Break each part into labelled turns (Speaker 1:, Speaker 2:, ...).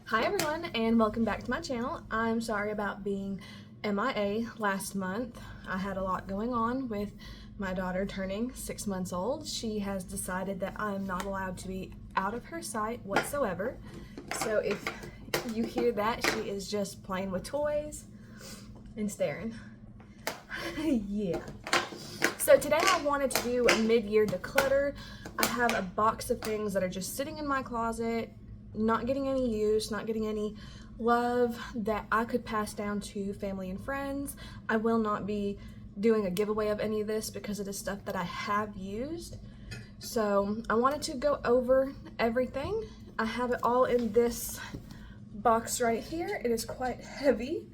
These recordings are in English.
Speaker 1: Hi everyone and welcome back to my channel. I'm sorry about being MIA last month. I had a lot going on with my daughter turning 6 months old. She has decided that I'm not allowed to be out of her sight whatsoever. So if you hear that, she is just playing with toys and staring. Yeah. So today I wanted to do a mid-year declutter. I have a box of things that are just sitting in my closet, not getting any use, not getting any love, that I could pass down to family and friends. I will not be doing a giveaway of any of this because it is stuff that I have used. So I wanted to go over everything. I have it all in this box right here. It is quite heavy.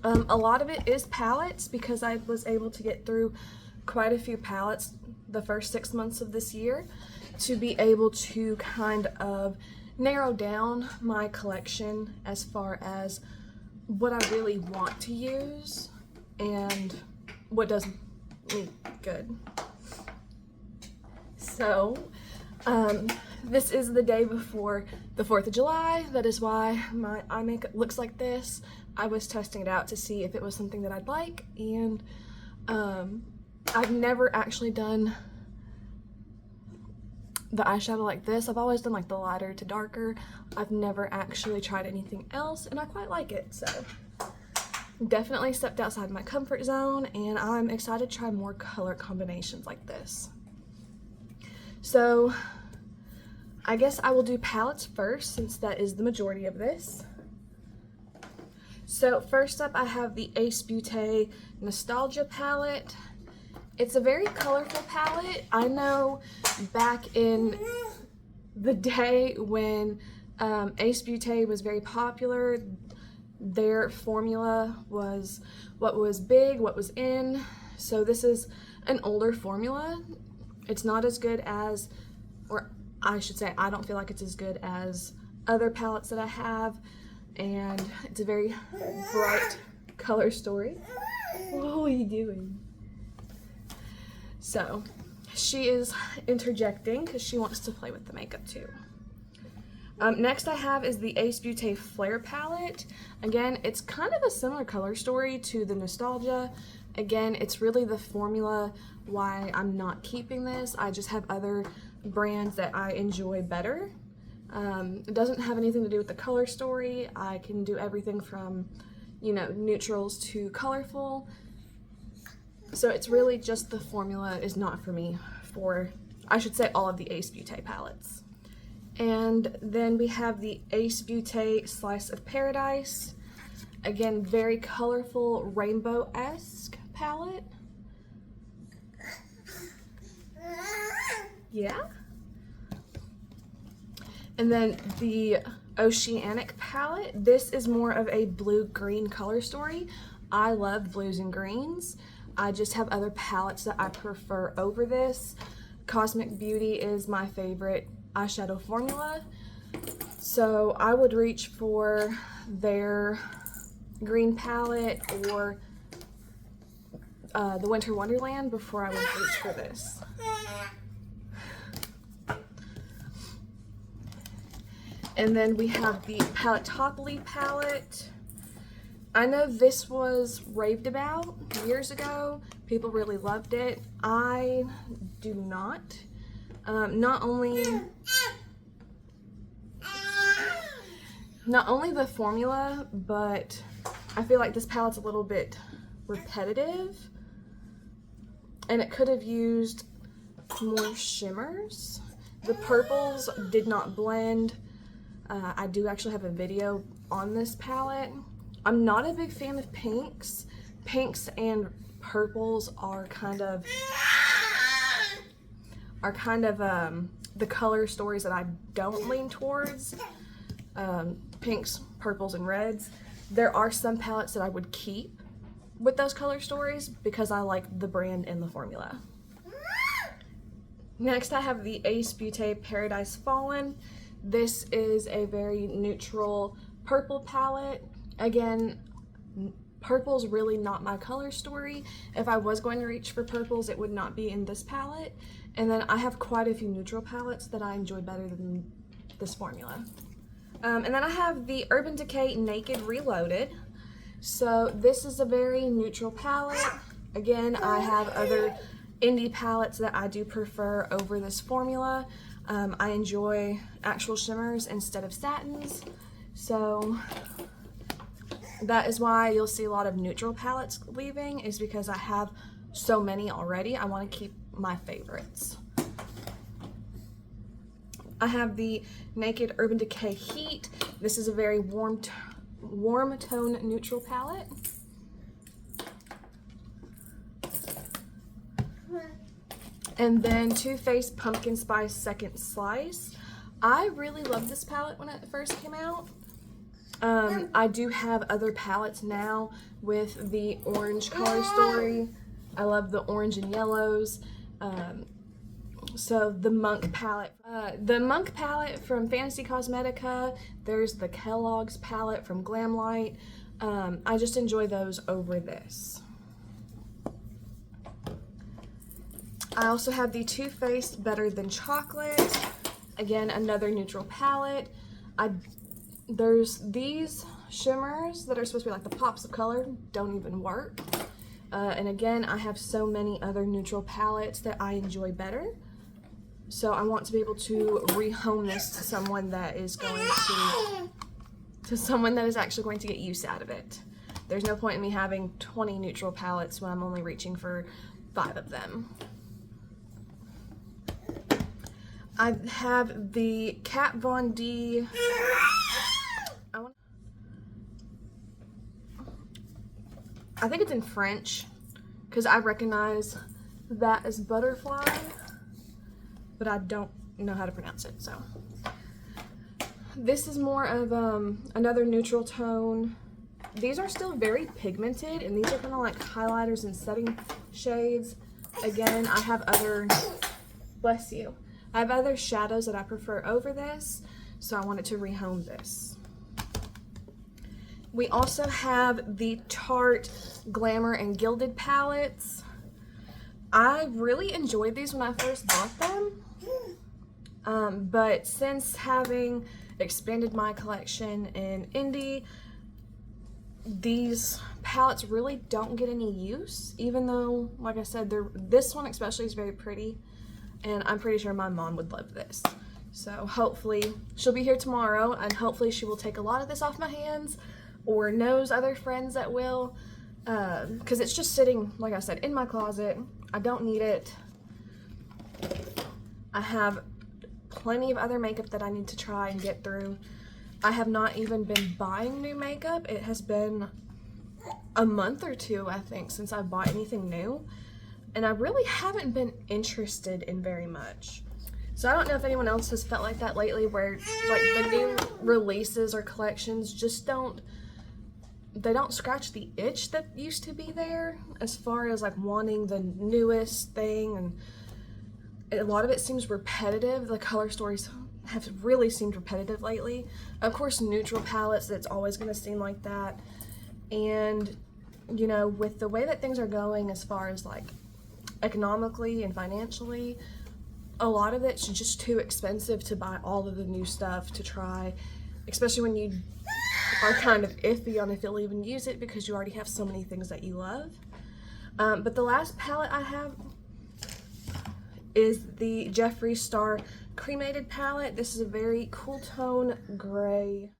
Speaker 1: A lot of it is palettes because I was able to get through quite a few palettes the first 6 months of this year to be able to kind of narrow down my collection as far as what I really want to use and what does me good. So this is the day before the 4th of July. That is why my eye makeup looks like this. I was testing it out to see if it was something that I'd like, and I've never actually done the eyeshadow like this. I've always done like the lighter to darker. I've never actually tried anything else, and I quite like it. So definitely stepped outside my comfort zone, and I'm excited to try more color combinations like this. So I guess I will do palettes first since that is the majority of this. So first up I have the Ace Beauté Nostalgia palette. It's a very colorful palette. I know back in the day when Ace Beauté was very popular, their formula was what was big, what was in. So this is an older formula. It's not as good as, or I should say, I don't feel like it's as good as other palettes that I have. And it's a very bright color story. What are you doing? So she is interjecting because she wants to play with the makeup too. Next I have is the Ace Beauté Flare palette. Again, it's kind of a similar color story to the Nostalgia. Again, it's really the formula why I'm not keeping this. I just have other brands that I enjoy better. It doesn't have anything to do with the color story. I can do everything from, you know, neutrals to colorful. So it's really just the formula is not for me for, I should say, all of the Ace Beauté palettes. And then we have the Ace Beauté Slice of Paradise. Again, very colorful, rainbow-esque palette. Yeah. And then the Oceanic palette. This is more of a blue-green color story. I love blues and greens. I just have other palettes that I prefer over this. Cosmic Beauty is my favorite eyeshadow formula. So I would reach for their green palette or the Winter Wonderland before I would reach for this. And then we have the Paletopoli palette. I know this was raved about years ago. People really loved it. I do not. Not only the formula, but I feel like this palette's a little bit repetitive, and it could have used more shimmers. The purples did not blend. I do actually have a video on this palette. I'm not a big fan of pinks. Pinks and purples are kind of the color stories that I don't lean towards. Pinks, purples, and reds. There are some palettes that I would keep with those color stories because I like the brand and the formula. Next I have the Ace Beauté Paradise Fallen. This is a very neutral purple palette. Again, purple's really not my color story. If I was going to reach for purples, it would not be in this palette. And then I have quite a few neutral palettes that I enjoy better than this formula. And then I have the Urban Decay Naked Reloaded. So this is a very neutral palette. Again, I have other indie palettes that I do prefer over this formula. I enjoy actual shimmers instead of satins. So that is why you'll see a lot of neutral palettes leaving, is because I have so many already. I want to keep my favorites. I have the Naked Urban Decay Heat. This is a very warm tone neutral palette. And then Too Faced Pumpkin Spice Second Slice. I really loved this palette when it first came out. I do have other palettes now with the orange color story. I love the orange and yellows. So the Monk palette. The Monk palette from Fantasy Cosmetica. There's the Kellogg's palette from Glamlight. I just enjoy those over this. I also have the Too Faced Better Than Chocolate. Again, another neutral palette. There's these shimmers that are supposed to be like the pops of color, don't even work. And again, I have so many other neutral palettes that I enjoy better. So I want to be able to rehome this to someone that is going someone that is actually going to get use out of it. There's no point in me having 20 neutral palettes when I'm only reaching for 5 of them. I have the Kat Von D. I think it's in French because I recognize that as butterfly, but I don't know how to pronounce it. So this is more of another neutral tone. These are still very pigmented, and these are kind of like highlighters and setting shades. Again, I have other, bless you, I have other shadows that I prefer over this, so I wanted to rehome this. We also have the Tarte Glamour and Gilded palettes. I really enjoyed these when I first bought them, but since having expanded my collection in indie, these palettes really don't get any use, even though, like I said, this one especially is very pretty, and I'm pretty sure my mom would love this. So hopefully she'll be here tomorrow, and hopefully she will take a lot of this off my hands, or knows other friends that will, because it's just sitting, like I said, in my closet. I don't need it. I have plenty of other makeup that I need to try and get through. I have not even been buying new makeup. It has been a month or two, I think, since I've bought anything new, and I really haven't been interested in very much. So I don't know if anyone else has felt like that lately, where like the new releases or collections just don't scratch the itch that used to be there as far as like wanting the newest thing, and a lot of it seems repetitive. The color stories have really seemed repetitive lately. Of course, neutral palettes, that's always going to seem like that. And you know, with the way that things are going as far as like economically and financially, a lot of it's just too expensive to buy all of the new stuff to try, especially when you are kind of iffy on if you'll even use it because you already have so many things that you love. But the last palette I have is the Jeffree Star Cremated palette. This is a very cool tone gray.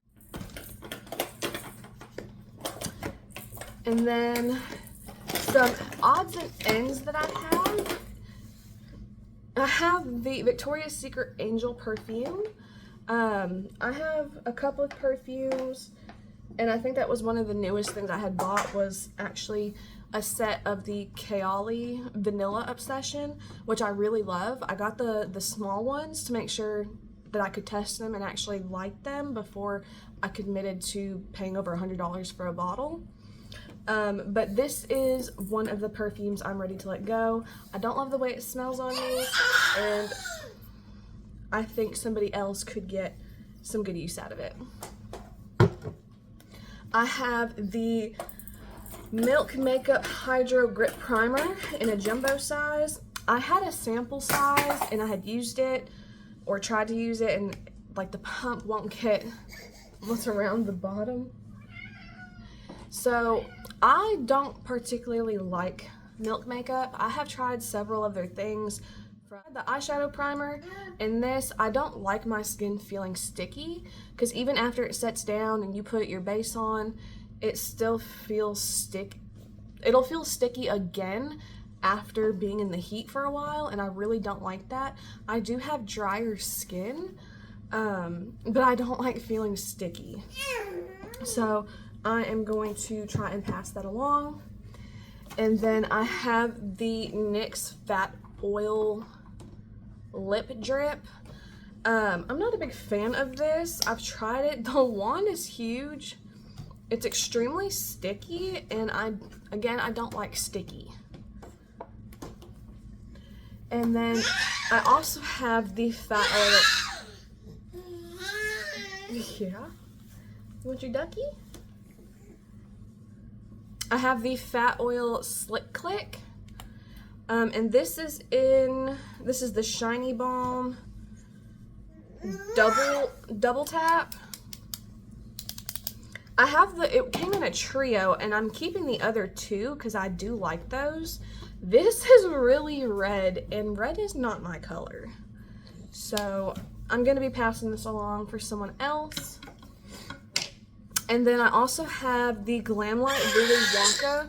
Speaker 1: And then some odds and ends that I have the Victoria's Secret Angel perfume. I have a couple of perfumes, and I think that was one of the newest things I had bought, was actually a set of the Kayali Vanilla Obsession, which I really love. I got the small ones to make sure that I could test them and actually like them before I committed to paying over $100 for a bottle. But this is one of the perfumes I'm ready to let go. I don't love the way it smells on me, and I think somebody else could get some good use out of it. I have the Milk Makeup Hydro Grip Primer in a jumbo size. I had a sample size and I had used it or tried to use it, and like the pump won't get what's around the bottom. So I don't particularly like Milk makeup. I have tried several of their things. The eyeshadow primer and this, I don't like my skin feeling sticky, because even after it sets down and you put your base on, it still feels it'll feel sticky again after being in the heat for a while, and I really don't like that. I do have drier skin, but I don't like feeling sticky. So I am going to try and pass that along. And then I have the NYX Fat Oil Lip Drip. I'm not a big fan of this. I've tried it. The wand is huge. It's extremely sticky, and I don't like sticky. And then I also have the Fat Oil. Yeah? You want your ducky? I have the Fat Oil Slick Click. And this is the Shiny Balm double tap. I have it came in a trio, and I'm keeping the other two because I do like those. This is really red, and red is not my color. So I'm gonna be passing this along for someone else. And then I also have the Glamlight Willy Wonka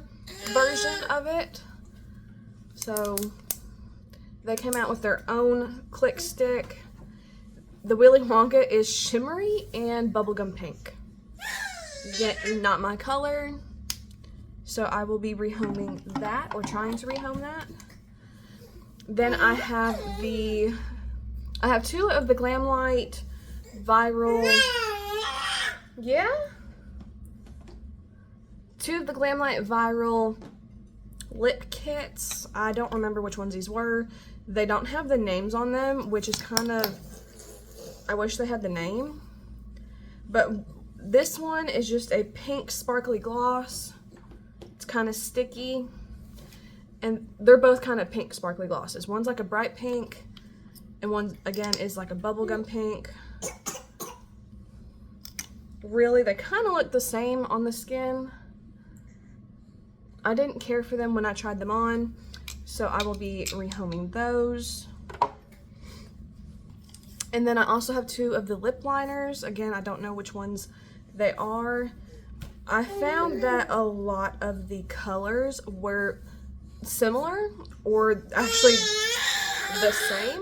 Speaker 1: version of it. So they came out with their own click stick. The Willy Wonka is shimmery and bubblegum pink. Yet not my color. So I will be rehoming that, or trying to rehome that. Then I have two of the Glamlight Viral. Yeah? Two of the Glamlight Viral lip kits. I don't remember which ones these were. They don't have the names on them, which is kind of, I wish they had the name. But this one is just a pink sparkly gloss. It's kind of sticky. And they're both kind of pink sparkly glosses. One's like a bright pink, and one again is like a bubblegum pink. Really, they kind of look the same on the skin. I didn't care for them when I tried them on, so I will be rehoming those. And then I also have two of the lip liners. Again, I don't know which ones they are. I found that a lot of the colors were similar, or actually the same.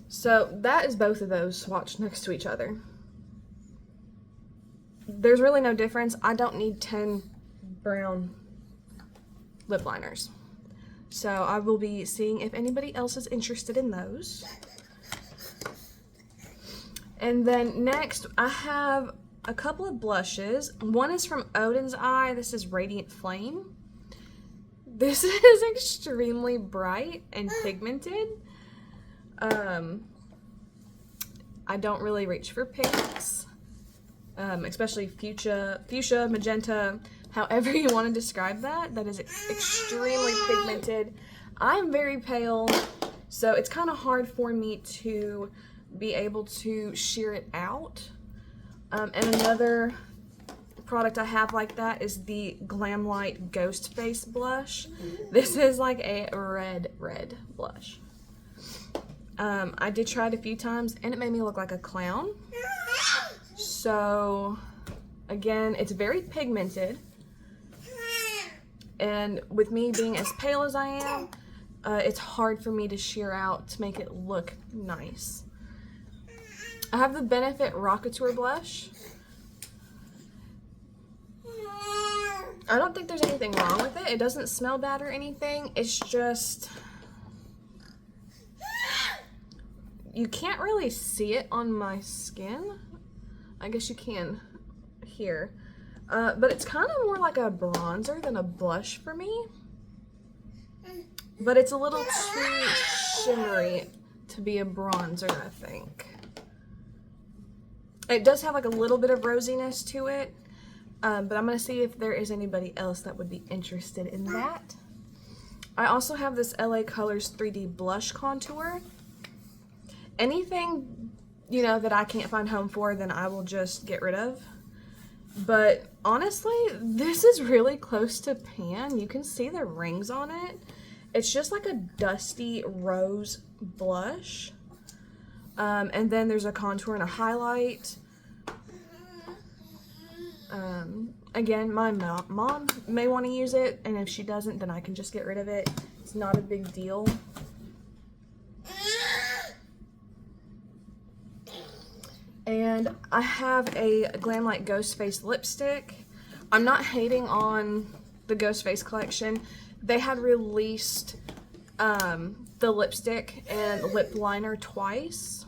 Speaker 1: So that is both of those swatched next to each other. There's really no difference. I don't need 10 brown lip liners. So I will be seeing if anybody else is interested in those. And then next I have a couple of blushes. One is from Odin's Eye. This is Radiant Flame. This is extremely bright and pigmented. I don't really reach for pinks, especially fuchsia, magenta, however you want to describe that. That is extremely pigmented. I'm very pale, so it's kind of hard for me to be able to sheer it out. And another product I have like that is the Glamlight Ghost Face Blush. This is like a red blush. I did try it a few times, and it made me look like a clown. So again, it's very pigmented, and with me being as pale as I am, it's hard for me to sheer out to make it look nice. I have the Benefit Rockateur blush. I don't think there's anything wrong with it. It doesn't smell bad or anything. It's just, you can't really see it on my skin. I guess you can here. But it's kind of more like a bronzer than a blush for me. But it's a little too shimmery to be a bronzer, I think. It does have like a little bit of rosiness to it. But I'm going to see if there is anybody else that would be interested in that. I also have this LA Colors 3D Blush Contour. Anything you know, that I can't find home for, then I will just get rid of. But honestly, this is really close to pan. You can see the rings on it. It's just like a dusty rose blush. And then there's a contour and a highlight. Again, my mom may want to use it, and if she doesn't, then I can just get rid of it. It's not a big deal. And I have a Glam Light Ghost Face lipstick. I'm not hating on the Ghost Face collection. They had released the lipstick and lip liner twice.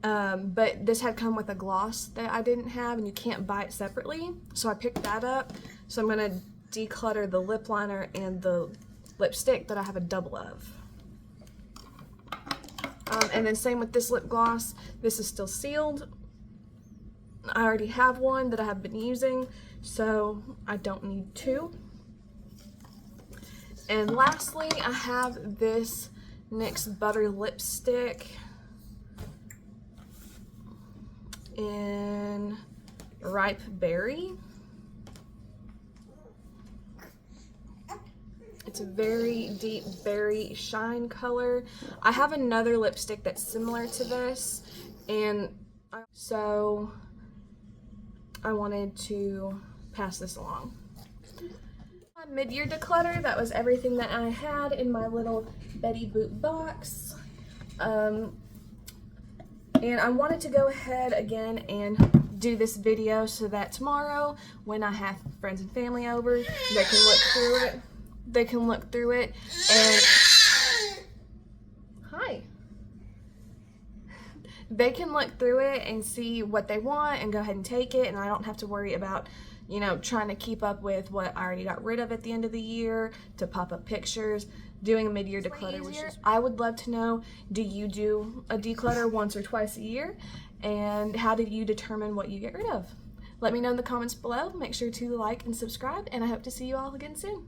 Speaker 1: But this had come with a gloss that I didn't have, and you can't buy it separately. So I picked that up. So I'm going to declutter the lip liner and the lipstick that I have a double of. And then same with this lip gloss. This is still sealed. I already have one that I have been using, so I don't need two. And lastly, I have this NYX Butter Lipstick in Ripe Berry. It's a very deep berry shine color. I have another lipstick that's similar to this, and so I wanted to pass this along. Mid-year declutter, that was everything that I had in my little Betty Boop box. And I wanted to go ahead again and do this video so that tomorrow, when I have friends and family over, they can look through it. They can look through it and they can look through it and see what they want and go ahead and take it, and I don't have to worry about, you know, trying to keep up with what I already got rid of at the end of the year to pop up pictures. Doing a mid-year declutter, which is, I would love to know, do you do a declutter once or twice a year? And how did you determine what you get rid of? Let me know in the comments below. Make sure to like and subscribe, and I hope to see you all again soon.